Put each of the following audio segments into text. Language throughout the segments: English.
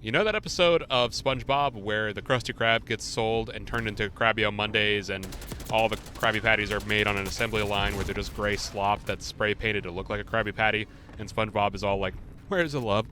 You know that episode of SpongeBob where the Krusty Krab gets sold and turned into Krabby Mondays and all the Krabby Patties are made on an assembly line where they're just gray slop that's spray painted to look like a Krabby Patty, and SpongeBob is all like, where's the love?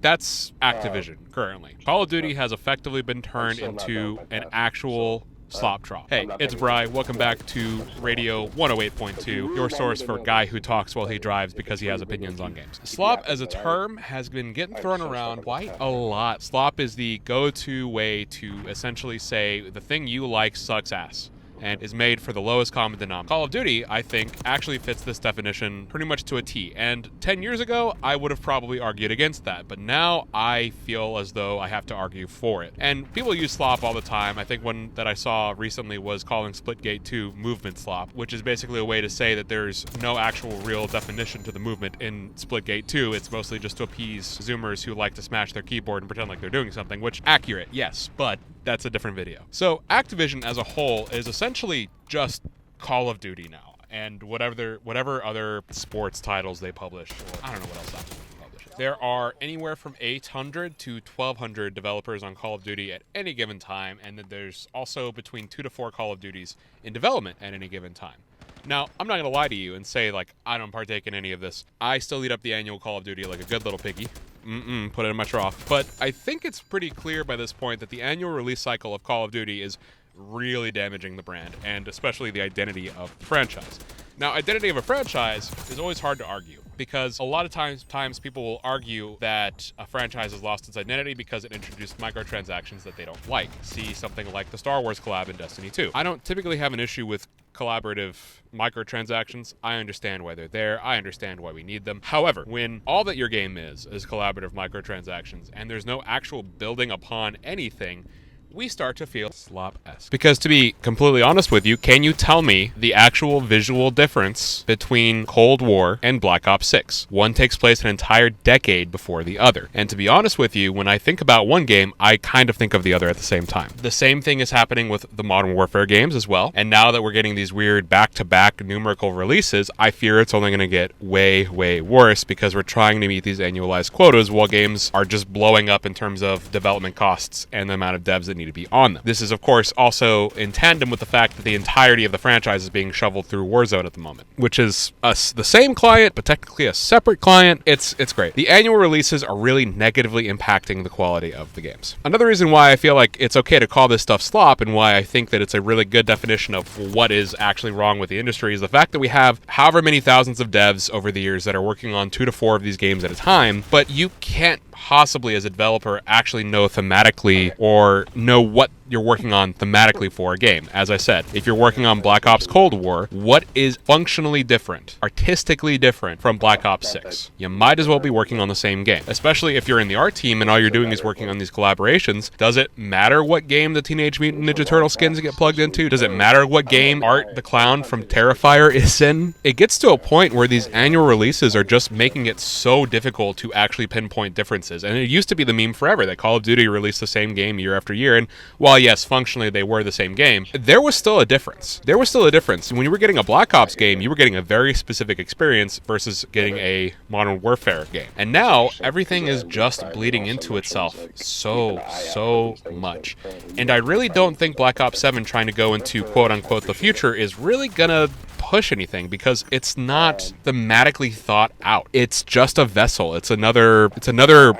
That's Activision currently. Call of Duty has effectively been turned into an actual slop trough. Hey, it's Bri. Welcome back to Radio 108.2, your source for guy who talks while he drives because he has opinions on games. Slop as a term has been getting thrown around quite a lot. Slop is the go-to way to essentially say the thing you like sucks ass and is made for the lowest common denominator. Call of Duty, I think, actually fits this definition pretty much to a T. And 10 years ago, I would have probably argued against that. But now I feel as though I have to argue for it. And people use slop all the time. I think one that I saw recently was calling Splitgate 2 movement slop, which is basically a way to say that there's no actual real definition to the movement in Splitgate 2. It's mostly just to appease Zoomers who like to smash their keyboard and pretend like they're doing something, which, accurate, yes, but that's a different video. So Activision as a whole is essentially just Call of Duty now, and whatever other sports titles they publish, or I don't know what else Activision publishes. There are anywhere from 800 to 1,200 developers on Call of Duty at any given time, and then there's also between 2 to 4 Call of Duties in development at any given time. Now, I'm not going to lie to you and say, like, I don't partake in any of this. I still eat up the annual Call of Duty like a good little piggy. Put it in my trough. But I think it's pretty clear by this point that the annual release cycle of Call of Duty is really damaging the brand, and especially the identity of the franchise. Now, identity of a franchise is always hard to argue, because a lot of times people will argue that a franchise has lost its identity because it introduced microtransactions that they don't like. See something like the Star Wars collab in Destiny 2. I don't typically have an issue with collaborative microtransactions. I understand why they're there. I understand why we need them. However, when all that your game is collaborative microtransactions and there's no actual building upon anything, we start to feel slop-esque. Because to be completely honest with you, can you tell me the actual visual difference between Cold War and Black Ops 6? One takes place an entire decade before the other. And to be honest with you, when I think about one game, I kind of think of the other at the same time. The same thing is happening with the Modern Warfare games as well. And now that we're getting these weird back-to-back numerical releases, I fear it's only going to get way, way worse because we're trying to meet these annualized quotas while games are just blowing up in terms of development costs and the amount of devs that need to be on them. This is, of course, also in tandem with the fact that the entirety of the franchise is being shoveled through Warzone at the moment, which is the same client, but technically a separate client. It's great. The annual releases are really negatively impacting the quality of the games. Another reason why I feel like it's okay to call this stuff slop and why I think that it's a really good definition of what is actually wrong with the industry is the fact that we have however many thousands of devs over the years that are working on 2 to 4 of these games at a time, but you can't possibly as a developer actually know thematically or know what you're working on thematically for a game. As I said, if you're working on Black Ops Cold War, what is functionally different, artistically different from Black Ops 6? You might as well be working on the same game, especially if you're in the art team and all you're doing is working on these collaborations. Does it matter what game the Teenage Mutant Ninja Turtle skins get plugged into? Does it matter what game Art the Clown from Terrifier is in? It gets to a point where these annual releases are just making it so difficult to actually pinpoint differences. And it used to be the meme forever that Call of Duty released the same game year after year, and while yes, functionally they were the same game, there was still a difference. When you were getting a Black Ops game, you were getting a very specific experience versus getting a Modern Warfare game. And now, everything is just bleeding into itself so much. And I really don't think Black Ops 7 trying to go into quote-unquote the future is really gonna push anything because it's not thematically thought out. It's just a vessel. It's another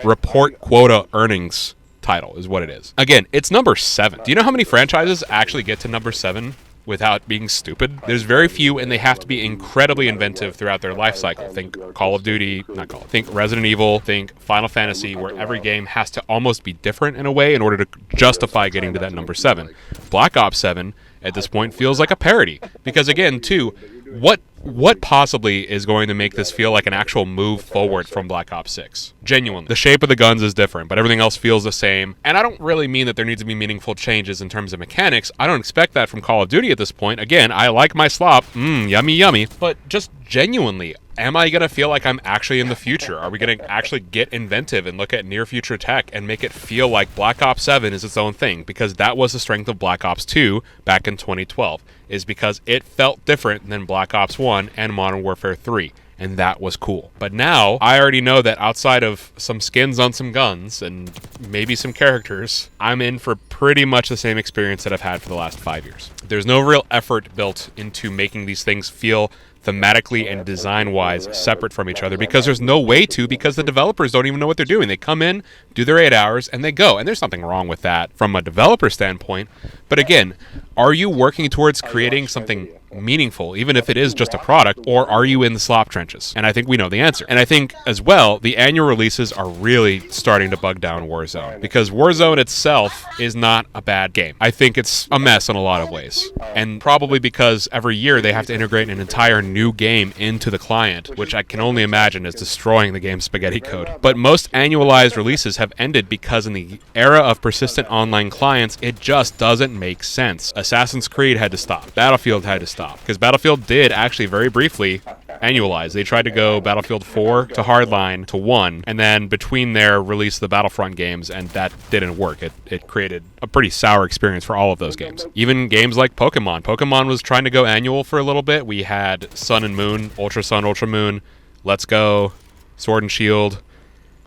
report quota earnings title is what it is. Again, it's number 7. Do you know how many franchises actually get to number 7 without being stupid? There's very few, and they have to be incredibly inventive throughout their life cycle. Think Call of Duty, think Resident Evil, think Final Fantasy, where every game has to almost be different in a way in order to justify getting to that number 7. Black Ops 7 at this point feels like a parody because, again, too, what possibly is going to make this feel like an actual move forward from Black Ops 6? Genuinely. The shape of the guns is different, but everything else feels the same. And I don't really mean that there needs to be meaningful changes in terms of mechanics. I don't expect that from Call of Duty at this point. Again, I like my slop. Yummy, yummy. But just genuinely, am I going to feel like I'm actually in the future? Are we going to actually get inventive and look at near future tech and make it feel like Black Ops 7 is its own thing? Because that was the strength of Black Ops 2 back in 2012, is because it felt different than Black Ops 1 and Modern Warfare 3. and that was cool. But now, I already know that outside of some skins on some guns and maybe some characters, I'm in for pretty much the same experience that I've had for the last 5 years. There's no real effort built into making these things feel thematically and design-wise separate from each other, because there's no way to, because the developers don't even know what they're doing. They come in, do their 8 hours, and they go. And there's nothing wrong with that from a developer standpoint. But again, are you working towards creating something meaningful, even if it is just a product, or are you in the slop trenches? And I think we know the answer. And I think, as well, the annual releases are really starting to bug down Warzone, because Warzone itself is not a bad game. I think it's a mess in a lot of ways, and probably because every year they have to integrate an entire new game into the client, which I can only imagine is destroying the game's spaghetti code. But most annualized releases have ended because in the era of persistent online clients, it just doesn't make sense. Assassin's Creed had to stop. Battlefield had to stop. Because Battlefield did actually very briefly annualize. They tried to go Battlefield 4 to Hardline to 1, and then between there release the Battlefront games, and that didn't work. It created a pretty sour experience for all of those games. Even games like Pokemon. Pokemon was trying to go annual for a little bit. We had Sun and Moon, Ultra Sun, Ultra Moon, Let's Go, Sword and Shield.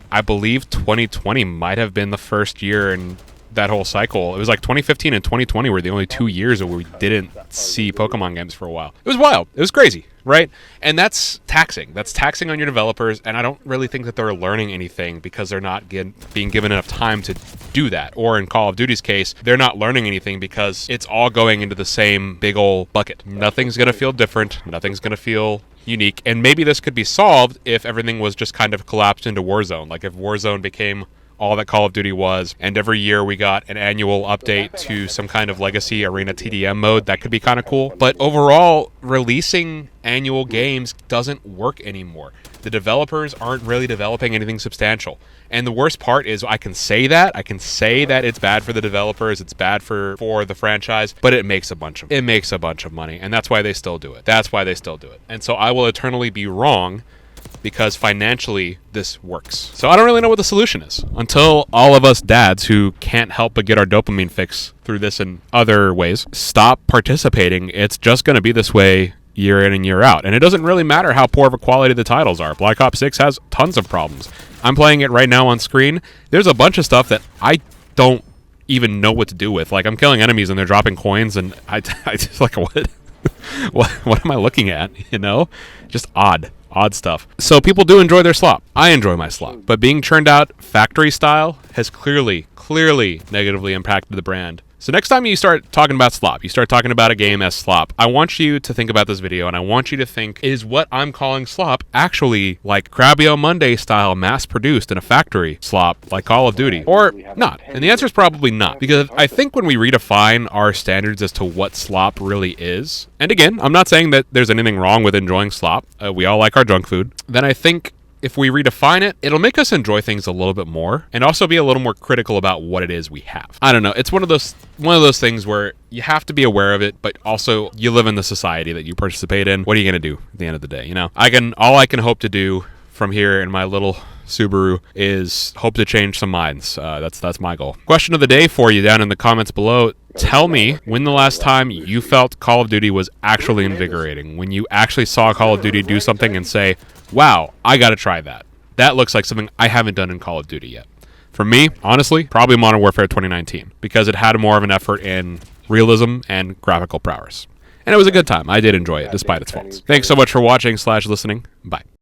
I believe 2020 might have been the first year in that whole cycle. It was like 2015 and 2020 were the only 2 years where we didn't see Pokemon games for a while. It was wild. It was crazy, right? And that's taxing. That's taxing on your developers, and I don't really think that they're learning anything because they're not being given enough time to do that. Or in Call of Duty's case, they're not learning anything because it's all going into the same big old bucket. Nothing's going to feel different. Nothing's going to feel unique. And maybe this could be solved if everything was just kind of collapsed into Warzone. Like if Warzone became all that Call of Duty was, and every year we got an annual update to some kind of legacy arena TDM mode. That could be kind of cool. But overall, releasing annual games doesn't work anymore. The developers aren't really developing anything substantial. And the worst part is I can say that it's bad for the developers, it's bad for the franchise, but it makes a bunch of money, and that's why they still do it. And so I will eternally be wrong, because financially this works. So I don't really know what the solution is until all of us dads who can't help but get our dopamine fix through this and other ways stop participating. It's just going to be this way year in and year out. And it doesn't really matter how poor of a quality the titles are. Black Ops 6 has tons of problems. I'm playing it right now on screen. There's a bunch of stuff that I don't even know what to do with. Like, I'm killing enemies and they're dropping coins, and I just like, what? what am I looking at? You know? Just odd stuff. So people do enjoy their slop. I enjoy my slop. But being churned out factory style has clearly negatively impacted the brand. So next time you start talking about slop, you start talking about a game as slop, I want you to think about this video, and I want you to think, is what I'm calling slop actually like Crabio Monday style mass-produced in a factory slop like Call of Duty, or not? And the answer is probably not, because I think when we redefine our standards as to what slop really is, and again, I'm not saying that there's anything wrong with enjoying slop, we all like our junk food, then I think if we redefine it, it'll make us enjoy things a little bit more, and also be a little more critical about what it is we have. I don't know. It's one of those things where you have to be aware of it, but also you live in the society that you participate in. What are you going to do at the end of the day? You know, all I can hope to do from here in my little Subaru is hope to change some minds. That's my goal. Question of the day for you down in the comments below. Tell me when the last time you felt Call of Duty was actually invigorating, when you actually saw Call of Duty do something and say, wow, I gotta try that. That looks like something I haven't done in Call of Duty yet. For me, honestly, probably Modern Warfare 2019, because it had more of an effort in realism and graphical prowess. And it was a good time. I did enjoy it, despite its faults. Thanks so much for watching/listening. Bye.